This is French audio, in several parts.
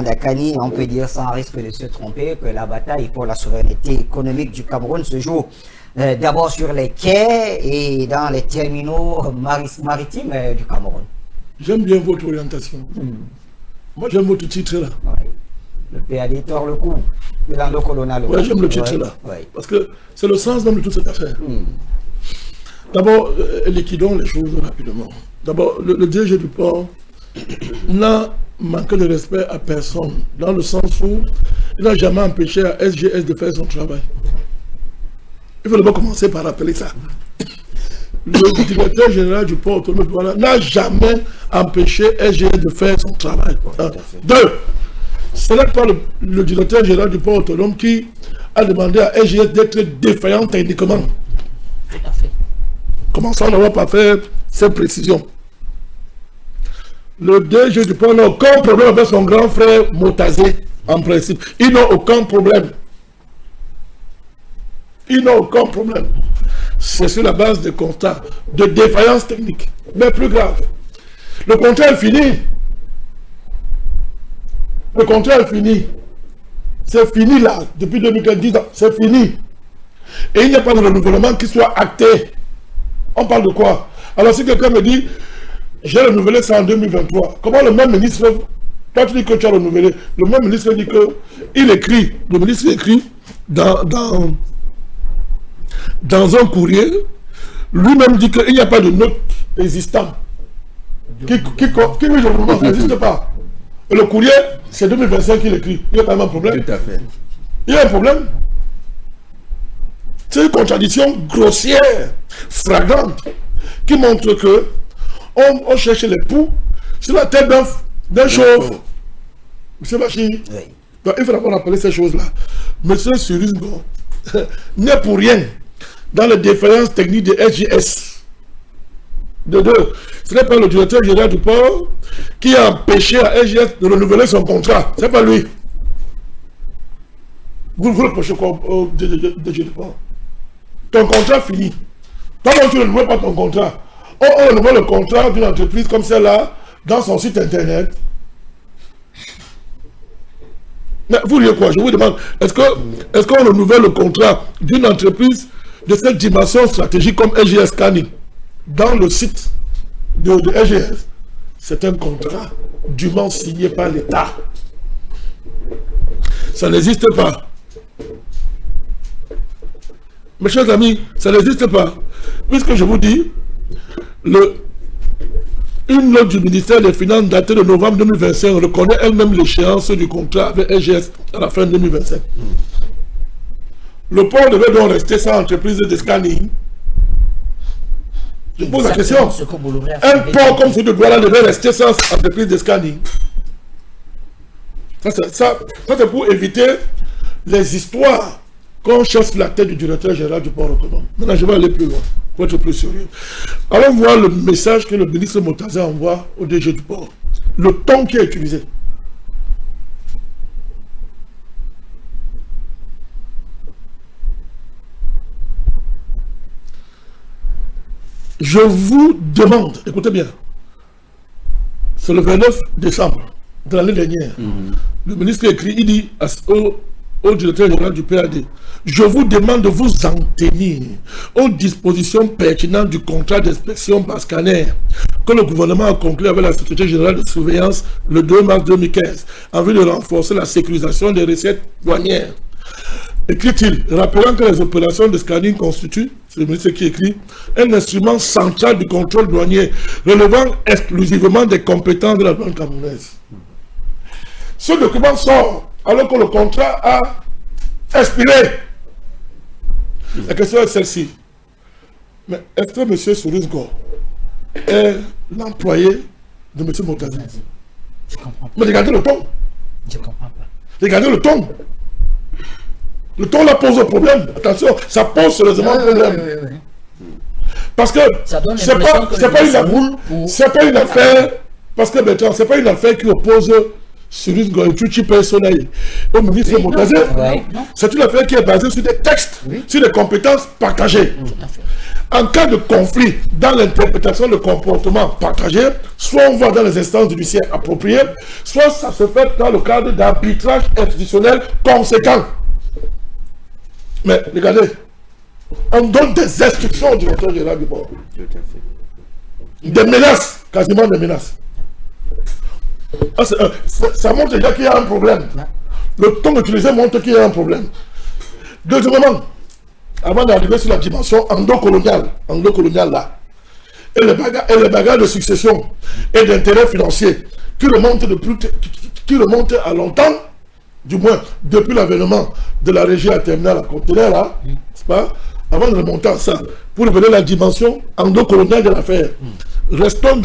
Dakani, on peut dire sans risque de se tromper que la bataille pour la souveraineté économique du Cameroun se joue d'abord sur les quais et dans les terminaux maritimes du Cameroun. J'aime bien votre orientation. Moi, j'aime votre titre là. Oui. Le PAD tord le coup. Oui, j'aime le titre là. Oui. Parce que c'est le sens même de toute cette affaire. D'abord, liquidons les choses rapidement. D'abord, le DG du port n'a manqué de respect à personne, dans le sens où il n'a jamais empêché à SGS de faire son travail. Il faut d'abord commencer par rappeler ça. Le directeur général du port autonome n'a jamais empêché SGS de faire son travail. Deux, ce n'est pas le directeur général du port autonome qui a demandé à SGS d'être défaillant techniquement. Tout à fait. Commençons d'abord par faire ces précisions. Le DG du port n'a aucun problème avec son grand frère Motazé, en principe. Ils n'ont aucun problème. Ils n'ont aucun problème. C'est sur la base de constats de défaillance technique. Mais plus grave, le contrat est fini. Le contrat est fini. C'est fini là, depuis 2010 ans. C'est fini. Et il n'y a pas de renouvellement qui soit acté. On parle de quoi? Alors si quelqu'un me dit, j'ai renouvelé ça en 2023, comment le même ministre, toi tu dis que tu as renouvelé, le même ministre dit que, il écrit, le ministre écrit dans un courrier, lui-même dit qu'il n'y a pas de note existante qui n'existe pas. Et le courrier, c'est 2025 qu'il écrit. Il y a quand même un problème. Tout à fait. Il y a un problème. C'est une contradiction grossière, flagrante, qui montre que on cherche les poux sur la tête d'un chauve. Monsieur Bachi, oui. Il faut d'abord rappeler ces choses-là. Monsieur Surisgo n'est pour rien dans les défaillances techniques de SGS. De deux, ce n'est pas le directeur général du port qui a empêché à SGS de renouveler son contrat. Ce n'est pas lui. Vous reprochez quoi au DG du port? Ton contrat fini. Toi, tu ne renouvelles pas ton contrat. On renouvelle le contrat d'une entreprise comme celle-là dans son site internet. Mais vous voulez quoi? Je vous demande, est-ce qu'on renouvelle le contrat d'une entreprise de cette dimension stratégique comme SGS Canning dans le site de SGS? C'est un contrat dûment signé par l'État. Ça n'existe pas. Mes chers amis, ça n'existe pas. Puisque je vous dis, une note du ministère des Finances datée de novembre 2025 reconnaît elle-même l'échéance du contrat avec SGS à la fin 2025. Le port devait donc rester sans entreprise de scanning. Je pose la question. Un port comme celui de Douala devait rester sans entreprise de scanning. Ça c'est pour éviter les histoires qu'on chasse la tête du directeur général du port autonome. Maintenant, je vais aller plus loin, pour être plus sérieux. Allons voir le message que le ministre Motazé envoie au DG du port. Le ton qui est utilisé. Je vous demande, écoutez bien, c'est le 29 décembre de l'année dernière, le ministre écrit, il dit au directeur général du PAD, je vous demande de vous en tenir aux dispositions pertinentes du contrat d'inspection par scanner que le gouvernement a conclu avec la Société générale de surveillance le 2 mars 2015 en vue de renforcer la sécurisation des recettes douanières. Écrit-il, rappelant que les opérations de scanning constituent, c'est le ministre qui écrit, un instrument central du contrôle douanier relevant exclusivement des compétences de la douane camerounaise. Ce document sort alors que le contrat a expiré. La question est celle-ci. Mais est-ce que M. Sourisgo est l'employé de M. Motazé? Je comprends pas. Mais regardez le ton. Je comprends pas. Regardez le ton. Le ton là pose un problème. Attention, ça pose sérieusement un problème. Oui. Parce que c'est pas une affaire. Parce que Bertrand, c'est pas une affaire qui oppose Surisgo et Tuchi personnel au ministre Motazé. C'est une affaire qui est basée sur des textes, sur des compétences partagées. En cas de conflit dans l'interprétation de comportement partagé, soit on va dans les instances judiciaires appropriées, soit ça se fait dans le cadre d'arbitrage institutionnel conséquent. Mais regardez, on donne des instructions au directeur général du port. Des menaces, quasiment des menaces. Ah, ça montre déjà qu'il y a un problème. Le ton utilisé montre qu'il y a un problème. Deuxièmement, avant d'arriver sur la dimension endo-coloniale là, et les bagages de succession et d'intérêts financiers qui remontent à longtemps, du moins depuis l'avènement de la régie à terminal à conteneur là, c'est pas, avant de remonter à ça, pour revenir à la dimension endo-coloniale de l'affaire. Restons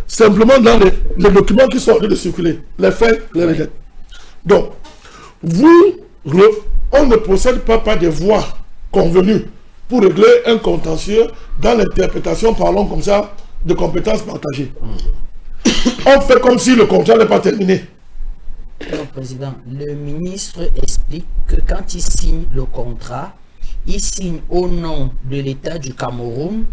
simplement dans les documents qui sont en train de circuler, les faits, les requêtes. Donc, on ne procède pas par des voies convenues pour régler un contentieux dans l'interprétation, parlons comme ça, de compétences partagées. On fait comme si le contrat n'est pas terminé. Alors, Président, le ministre explique que quand il signe le contrat, il signe au nom de l'État du Cameroun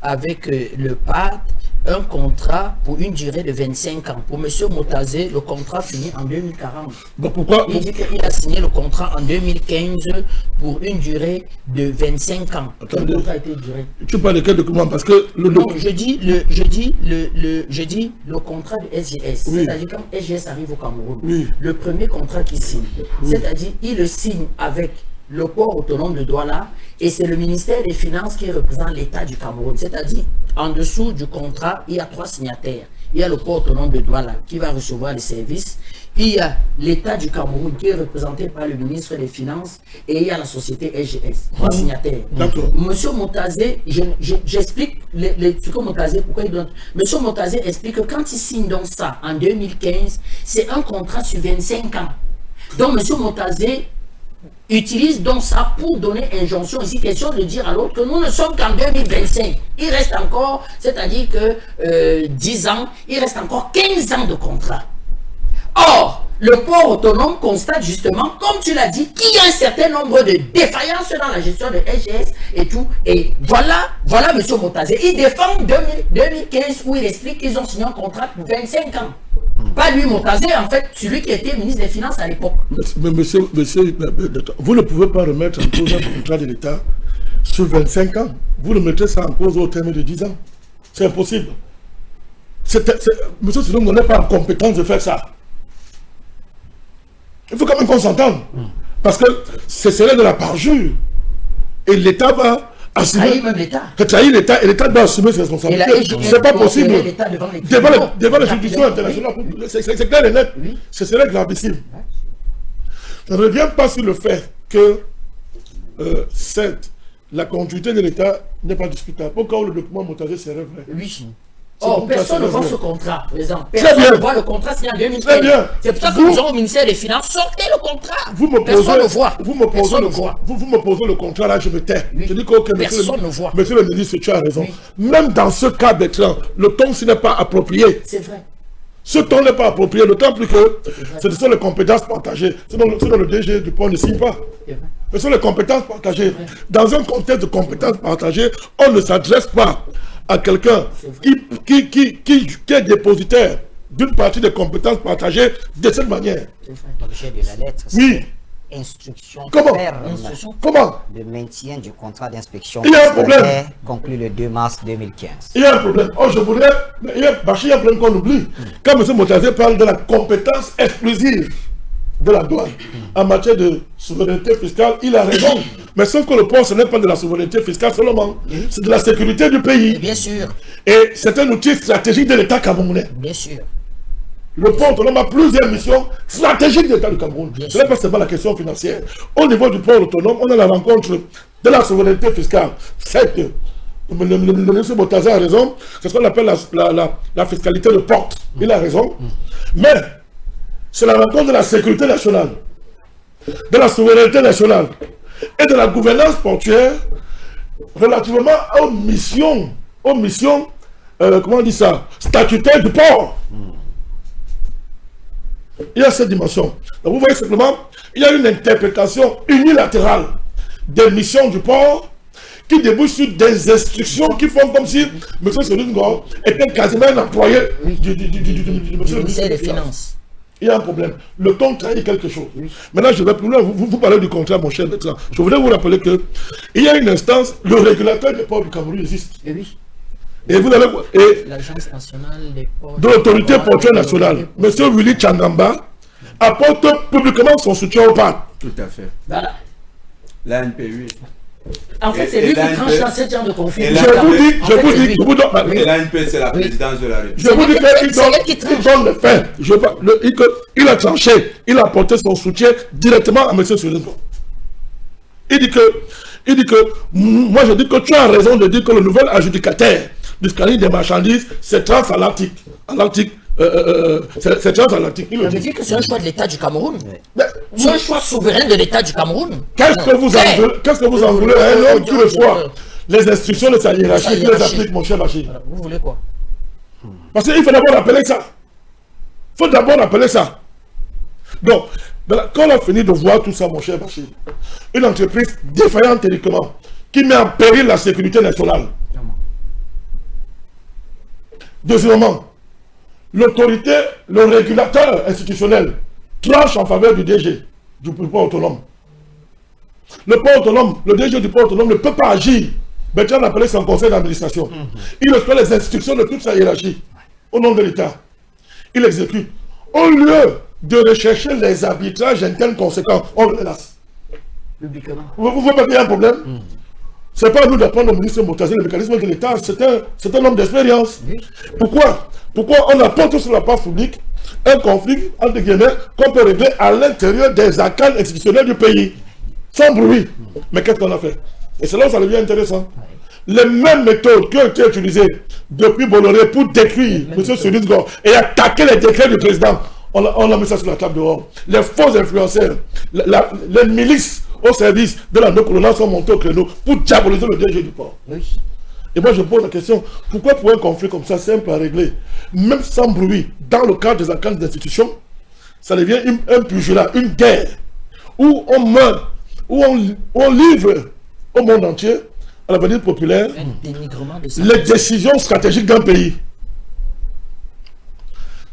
avec le PAD un contrat pour une durée de 25 ans. Pour M. Motazé, le contrat finit en 2040. Bon, pourquoi? Il dit qu'il a signé le contrat en 2015 pour une durée de 25 ans. Quel contrat a été duré? Tu parles de quel document? Parce que non, je dis le contrat de SGS. Oui. C'est-à-dire quand SGS arrive au Cameroun, oui, le premier contrat qu'il signe, oui, c'est-à-dire il le signe avec le port autonome de Douala et c'est le ministère des Finances qui représente l'État du Cameroun. C'est-à-dire, en dessous du contrat, il y a 3 signataires. Il y a le port autonome de Douala qui va recevoir les services. Il y a l'État du Cameroun qui est représenté par le ministre des Finances et il y a la société SGS. 3 signataires. Monsieur Motazé, j'explique ce que Motazé, pourquoi il donne. Monsieur Motazé explique que quand il signe donc ça en 2015, c'est un contrat sur 25 ans. Donc Monsieur Motazé utilise donc ça pour donner injonction ici, question de dire à l'autre que nous ne sommes qu'en 2025. Il reste encore, c'est-à-dire que 10 ans, il reste encore 15 ans de contrat. Or, le port autonome constate justement, comme tu l'as dit, qu'il y a un certain nombre de défaillances dans la gestion de SGS et tout. Et voilà M. Motazé. Il défend 2015 où il explique qu'ils ont signé un contrat pour 25 ans. Pas lui, Motazé, en fait, celui qui était ministre des Finances à l'époque. Mais monsieur, vous ne pouvez pas remettre en cause un contrat de l'État sur 25 ans. Vous le mettez ça en cause au terme de 10 ans. C'est impossible. Monsieur Sidom n'est pas en compétence de faire ça. Il faut quand même qu'on s'entende. Parce que ce serait de la parjure. Et l'État va assumer. Trahir l'État. Et l'État doit assumer ses responsabilités. C'est pas possible. Devant les juridictions internationales. C'est clair et net. Oui. Ce serait gravissime. Je ne reviens pas sur le fait que la continuité de l'État n'est pas discutable. Au cas où le document Motazé serait vrai. Oui. Oh, personne ne voit ce contrat, par exemple. Personne ne voit le contrat signé en 2015. C'est pour ça que nous avons au ministère des Finances, sortez le contrat. Personne ne voit. Vous me posez le contrat, là, je me tais. Oui. Je dis que personne ne voit. Monsieur le ministre, tu as raison. Oui. Même dans ce cas d'écran, le ton, ce n'est pas approprié. C'est vrai. Ce ton n'est pas approprié, d'autant plus que ce sont les compétences partagées. Sinon le DG du port ne signe pas. Ce sont les compétences partagées. Dans un contexte de compétences partagées, on ne s'adresse pas à quelqu'un qui est dépositaire d'une partie des compétences partagées de cette manière. L'objet de la lettre, oui. Instruction Comment de maintien du contrat d'inspection. Il y a un problème. Conclu le 2 mars 2015. Il y a un problème. Oh, je voudrais. Il y a un problème qu'on oublie. Quand M. Motazé parle de la compétence exclusive de la douane en matière de souveraineté fiscale, il a raison. Mais sauf que le port, ce n'est pas de la souveraineté fiscale seulement. C'est de la sécurité du pays. Bien sûr. Et c'est un outil stratégique de l'État camerounais. Bien sûr. Le port autonome a plusieurs missions stratégiques de l'État du Cameroun. Ce n'est pas seulement la question financière. Au niveau du port autonome, on a la rencontre de la souveraineté fiscale. Certes, le ministre Motazé a raison, c'est ce qu'on appelle la fiscalité de porte. Il a raison. Mais c'est la rencontre de la sécurité nationale, de la souveraineté nationale et de la gouvernance portuaire relativement aux missions, comment on dit ça, statutaires du port. Il y a cette dimension. Donc vous voyez simplement, il y a une interprétation unilatérale des missions du port qui débouche sur des instructions qui font comme si M. Senghor était quasiment un employé du ministère des Finances. Il y a un problème. Le contrat est quelque chose. Maintenant, je vais plus loin. Vous parlez du contrat, mon cher médecin. Je voudrais vous rappeler que il y a une instance, le régulateur des ports du Cameroun existe. Oui. Et vous avez l'Agence nationale des ports de l'autorité portuaire nationale, M. Willy Changamba, apporte publiquement son soutien au parc. Tout à fait. Voilà. L'ANPU. En fait, c'est lui qui tranche dans ce genre de conflit. Je vous dis, et l'ANP, c'est la présidence de la République. Je vous dis qu'il donne le fait. Il a tranché, il a apporté son soutien directement à M. Senghor. Il dit que, moi je dis que tu as raison de dire que le nouvel adjudicataire du scanning des marchandises, c'est transatlantique. C'est transatlantique. Ça veut dire que c'est un choix de l'État du Cameroun. C'est un choix souverain de l'État du Cameroun. Qu'est-ce que vous en voulez à un homme qui reçoit les instructions de sa hiérarchie, qui les applique, mon cher Bachir? Vous voulez quoi? Parce qu'il faut d'abord rappeler ça. Il faut d'abord rappeler ça. Donc, quand on a fini de voir tout ça, mon cher Bachir, une entreprise défaillante territorialement, qui met en péril la sécurité nationale. Deuxièmement, l'autorité, le régulateur institutionnel tranche en faveur du DG, du port autonome. Le port autonome, le DG du port autonome ne peut pas agir. Bertrand appelé son conseil d'administration. Il reçoit les instructions de toute sa hiérarchie au nom de l'État. Il exécute. Au lieu de rechercher les arbitrages internes conséquents, on le laisse. Vous voyez qu'il y a un problème? Ce n'est pas à nous d'apprendre au ministre Moutazi le mécanisme de l'État, c'est un homme d'expérience. Pourquoi on apporte sur la place publique un conflit, entre guillemets, qu'on peut régler à l'intérieur des arcanes institutionnels du pays, sans bruit. Mais qu'est-ce qu'on a fait? Et c'est là où ça devient intéressant. Les mêmes méthodes qui ont été utilisées depuis Bolloré pour détruire M. Senghor et attaquer les décrets du président, on a mis ça sur la table dehors. Les faux influenceurs, les milices au service de la non-coloniale sont montés au créneau pour diaboliser le DG du port. Oui. Et moi je pose la question, pourquoi pour un conflit comme ça simple à régler, même sans bruit, dans le cadre des arcanes d'institutions, ça devient un pugilat, une guerre, où on meurt, où on livre au monde entier, à l'avenir populaire, les décisions stratégiques d'un pays.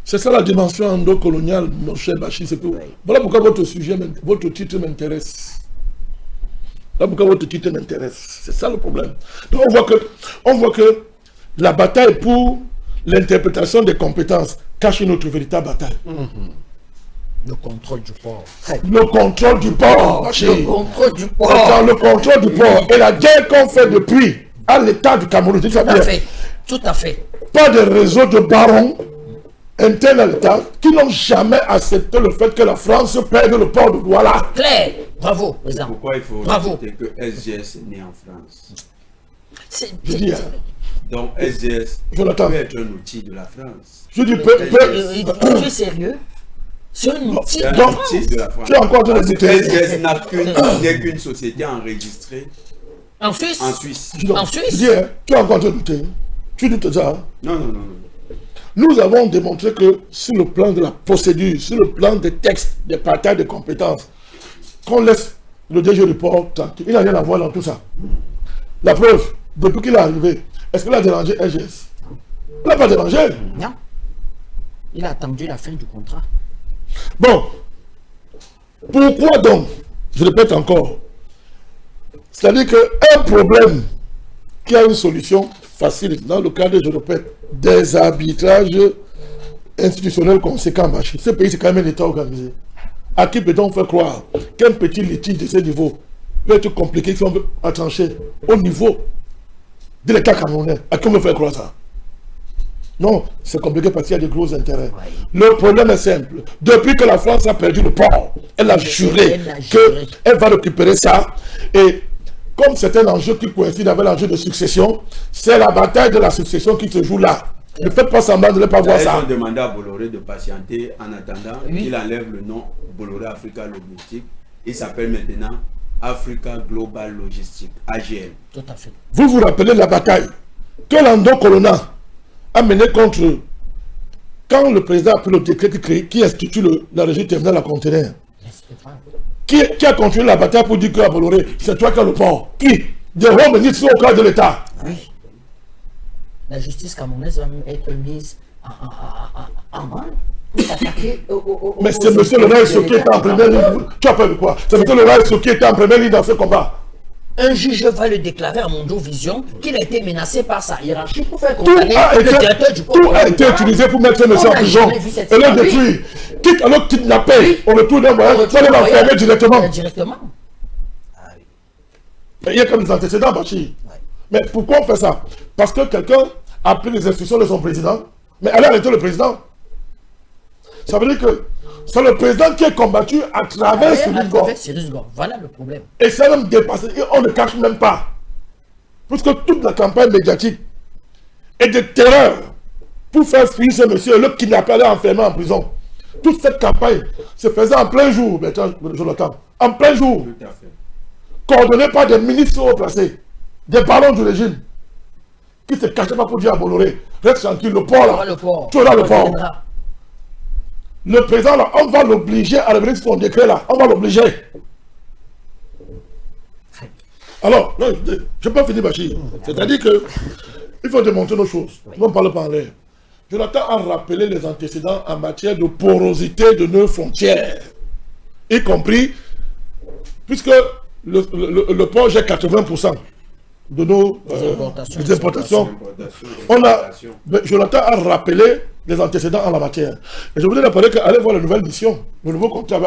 C'est ça la dimension endocoloniale, mon cher Bachir, c'est tout. Voilà pourquoi votre sujet, votre titre m'intéresse. Là pourquoi votre titre m'intéresse. C'est ça le problème. Donc on voit que la bataille pour l'interprétation des compétences cache une autre véritable bataille. Le contrôle du port. Le contrôle du port. Le contrôle du port. Le contrôle du port. Et la guerre qu'on fait depuis à l'État du Cameroun. Tout à fait. Tout à fait. Pas de réseau de barons internes à l'État qui n'ont jamais accepté le fait que la France perde le port de Douala. Claire. Bravo, président. Pourquoi il faut rajouter que SGS est né en France? Je dis, donc SGS peut être un outil de la France. Je dis, tu es sérieux? C'est un outil de la France. Tu as encore de la SGS n'est qu'une société enregistrée en Suisse. En Suisse. En Suisse. Je dis, tu as encore de douter. Tu doutes ça? Non. Nous avons démontré que sur le plan de la procédure, sur le plan des textes, des partages de compétences, qu'on laisse le DG du port tranquille. Il n'a rien à voir dans tout ça. La preuve, depuis qu'il est arrivé, est-ce qu'il a dérangé SGS? Il n'a pas dérangé. Non. Il a attendu la fin du contrat. Bon. Pourquoi donc, je répète encore, c'est-à-dire qu'un problème qui a une solution facile, dans le cadre, je répète, des arbitrages institutionnels conséquents, ce pays c'est quand même un État organisé. À qui peut-on faire croire qu'un petit litige de ce niveau peut être compliqué si on veut trancher au niveau de l'État camerounais? À qui on veut faire croire ça? Non, c'est compliqué parce qu'il y a de gros intérêts. Le problème est simple. Depuis que la France a perdu le port, elle a juré qu'elle va récupérer ça. Et comme c'est un enjeu qui coïncide avec l'enjeu de succession, c'est la bataille de la succession qui se joue là. Ne faites pas semblant de ne pas voir ça. Ils ont demandé à Bolloré de patienter en attendant qu'il enlève le nom Bolloré Africa Logistique. Il s'appelle maintenant Africa Global Logistic, AGL. Tout à fait. Vous vous rappelez la bataille que Lando Colonna a menée contre eux quand le président a pris le décret qui institue la régie terminale à conteneurs. Qui a continué la bataille pour dire que à Bolloré, c'est toi qui as le port? Qui? des hauts ministres au cœur de l'État. Oui. La justice camerounaise va même être mise en main pour s'attaquer Mais c'est M. Laurent Esso qui est en première ligne. Tu as peur de quoi? C'est M. Laurent Esso qui est en première ligne dans ce combat. Un juge va le déclarer à Mondovision qu'il a été menacé par sa hiérarchie pour faire Tout condamner le directeur du port. tout a été utilisé pour mettre M. en prison. Et le détruire. Quitte à le kidnapper, on retourne d'un moyen, ça va l'enfermer directement. Il y a comme des antécédents, Bachir. Mais pourquoi on fait ça? Parce que quelqu'un a pris les instructions de son président, mais elle a arrêté le président. Ça veut dire que c'est le président qui est combattu à travers Cyrus Gor. Voilà le problème. Et c'est même dépassé. Et on ne cache même pas. Puisque toute la campagne médiatique est de terreur pour faire fuir ce monsieur, le kidnappé, aller enfermer en prison. Toute cette campagne se faisait en plein jour, Jonathan. En plein jour. Tout à fait. Coordonné par des ministres haut placés, des barons du régime, qui ne se cachaient pas pour dire à Bolloré, reste tranquille, le port là, tu es dans le port. Le président là, on va l'obliger à revenir sur son décret là, on va l'obliger. Alors, non, je ne peux pas finir Bachir. C'est-à-dire que il faut démontrer nos choses. On ne parle pas en l'air. Jonathan a rappelé les antécédents en matière de porosité de nos frontières, y compris, puisque le port gère 80% de nos importations. Jonathan a rappelé les antécédents en la matière. Et je voudrais rappeler qu'allez voir la nouvelle mission, le nouveau contrat,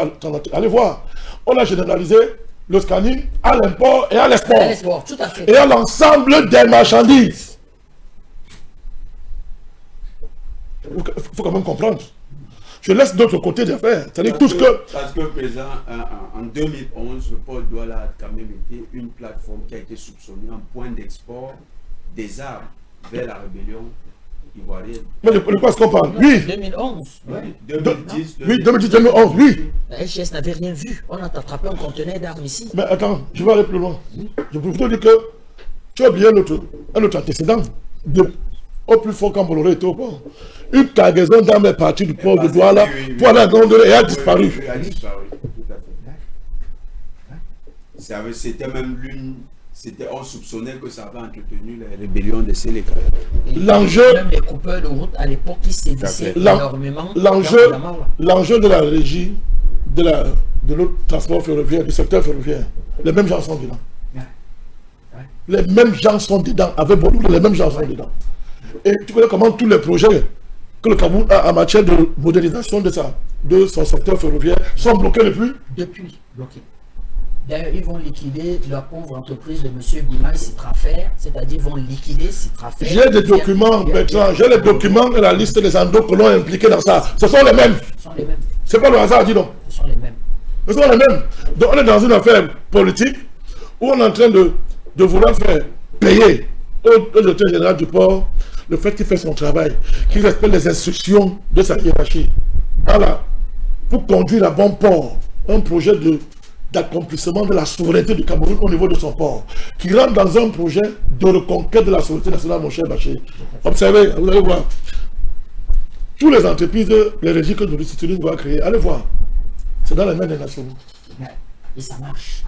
allez voir. On a généralisé le scanning à l'import et à l'export. Et à l'ensemble des marchandises. Il faut quand même comprendre. Je laisse d'autre côté des affaires. C'est-à-dire tout ce que... Parce que, président, en 2011, le port de Douala a quand même été une plateforme qui a été soupçonnée en point d'export des armes vers la rébellion ivoirienne. Mais de quoi est-ce qu'on parle? Oui. 2011. Oui, 2010. Oui, 2010-2011, oui. La SGS n'avait rien vu. On a attrapé un conteneur d'armes ici. Mais attends, je vais aller plus loin. Je peux plutôt dire que tu as oublié un autre antécédent. Au plus fort quand Bolloré était au port. Une cargaison d'armes est partie du port de Douala pour aller à Gondole et a disparu. Oui, a disparu, tout à fait. C'était même l'une... On soupçonnait que ça avait entretenu les rébellions de Séléka. L'enjeu... Même les coupeurs de route à l'époque qui sévissaient énormément. L'enjeu de la régie de notre transport ferroviaire, du secteur ferroviaire, les mêmes gens sont dedans. Les mêmes gens sont dedans. Avec Bolloré, les mêmes gens sont dedans. Et tu connais comment tous les projets que le Cameroun a en matière de modernisation de son secteur ferroviaire sont bloqués depuis? Depuis, bloqués. D'ailleurs, ils vont liquider la pauvre entreprise de M. Bimaï Citrafer, c'est-à-dire ils vont liquider Citrafer. J'ai des documents, Bertrand, j'ai les documents et la liste des endocolons impliqués dans ça. Ce sont les mêmes. Ce sont les mêmes. C'est pas le hasard, dis donc. Ce sont les mêmes. Ce sont les mêmes. Donc on est dans une affaire politique où on est en train de vouloir faire payer au directeur général du port le fait qu'il fait son travail, qu'il respecte les instructions de sa hiérarchie. Voilà, pour conduire à bon port, un projet d'accomplissement de la souveraineté du Cameroun au niveau de son port, qui rentre dans un projet de reconquête de la souveraineté nationale, mon cher Bachir. Observez, vous allez voir, toutes les entreprises, les régies que nous va créer, allez voir, c'est dans les mains des nationaux. Et ça marche.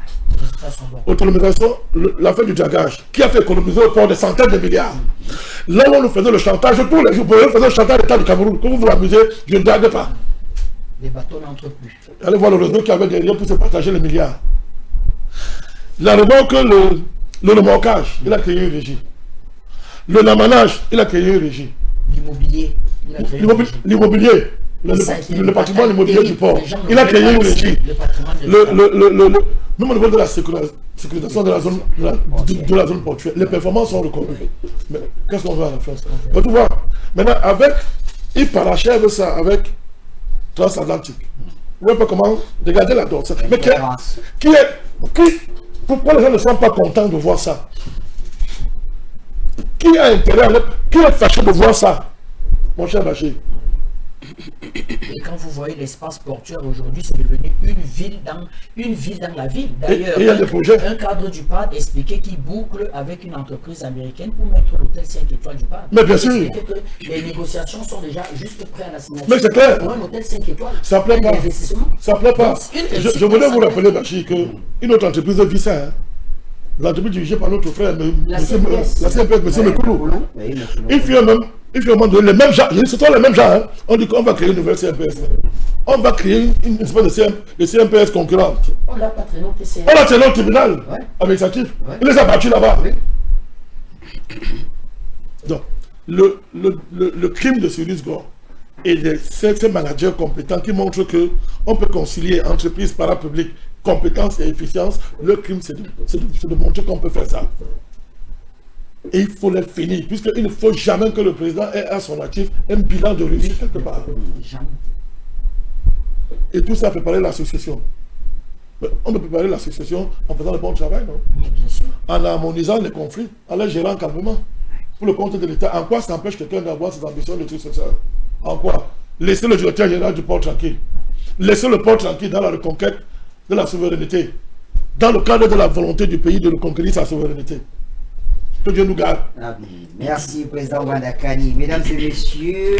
Autonomisation, l'affaire du dragage, qui a fait économiser au port des centaines de milliards. Là où on nous faisait le chantage, tous les jours, on faisait le chantage de l'État du Cameroun. Quand vous vous amusez, je ne drague pas. Les bateaux n'entrent plus. Allez voir le réseau qui avait derrière pour se partager les milliards. La remorque, le remorquage, il a créé une régie. Le lamanage, il a créé une régie. L'immobilier, il a créé une régie. L'immobilier. Le patrimoine immobilier du port. Il a créé une régie. Même au niveau de la sécurisation de la zone portuaire, les performances sont reconnues. Mais qu'est-ce qu'on veut à la fin? Mais tu vois, maintenant, il parachève ça avec Transatlantique. Vous voyez pas comment? Regardez la dose. Mais pourquoi les gens ne sont pas contents de voir ça? Qui a intérêt qui est fâché de voir ça? Mon cher Bachir. Et quand vous voyez l'espace portuaire aujourd'hui, c'est devenu une ville dans la ville. D'ailleurs, un cadre du PAD expliquait qu'il boucle avec une entreprise américaine pour mettre l'hôtel 5 étoiles du PAD. Mais bien sûr. Que les négociations sont déjà juste prêtes à la signature. Mais c'est clair. Pour un hôtel 5 étoiles. Ça ne plaît pas. Ça ne plaît pas. Je voulais vous rappeler, Bachir, qu'une autre entreprise vit ça. Hein. l'entreprise dirigée par notre frère, La M. CNPS, Mekoulou. Il fait un moment donné, les mêmes gens, ce sont les mêmes gens, hein. On dit qu'on va créer une nouvelle CNPS. On va créer une espèce de CNPS concurrente. On l'a pas traîné au TCA. On l'a traîné au tribunal administratif. Il les a battus là-bas. Donc, le crime de Cyrus Gore et ces managers compétents qui montrent qu'on peut concilier entreprise parapublique, compétence et efficience, le crime c'est de montrer qu'on peut faire ça. Et il faut les finir, puisqu'il ne faut jamais que le président ait à son actif un bilan de réussite quelque part. Et tout ça préparer l'association. On peut préparer l'association en faisant le bon travail, non? En harmonisant les conflits, en les gérant calmement. Pour le compte de l'État, en quoi ça empêche quelqu'un d'avoir ses ambitions de successeur? En quoi? Laissez le directeur général du port tranquille. Laissez le port tranquille dans la reconquête de la souveraineté. Dans le cadre de la volonté du pays de reconquérir sa souveraineté. Que Dieu nous garde. Merci, Président Wandakani. Mesdames et messieurs,